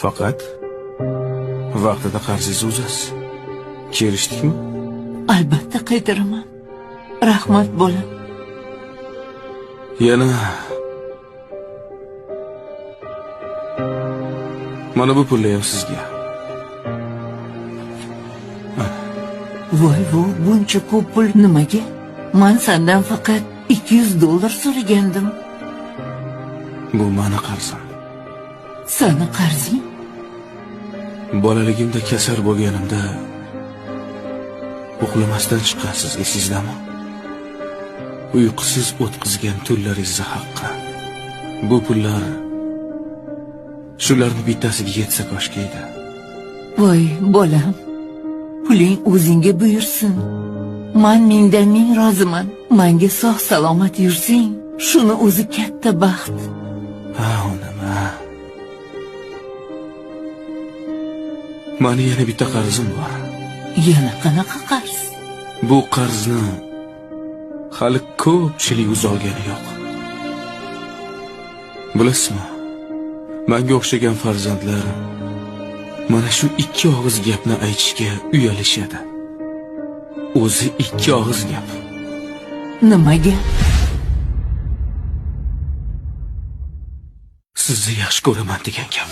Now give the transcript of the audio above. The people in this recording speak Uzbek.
Faqat vaqtida qarzingizni uzasiz. Kelishdikmi? Albatta qaytaraman. Rahmat bolam. Yana mana bu pulni ham sizga. Voy, buncha ko'p pul nimaga? Men sendan faqat $200 so'ragandim. Bu meni qarzim. Seni qarzing? Bolaligimda kasal bo'lganimda uxlamasdan chiqqansiz, esizdami? Uyqusiz o'tkazgan tunlaringizni haqqi. Bu pullar shularni bittasiga yetsa koshki edi. Voy bolam, puling o'zingga buyursin. Men mingdan ming roziman. Menga sog' salomat yursang, shuni o'zi katta baxt. Ha, nima? Mani yana bitta qarzim bor. Yana qanaqa qarz? Bu qarzni hali ko'pchilik uzolgani yo'q. Bilasizmi? Menga o'xshagan farzandlar mana shu ikki og'iz gapni aytishga uyalishadi. O'zi ikki og'iz gap. Nimaga? Sizni yaxshi ko'raman degan gap.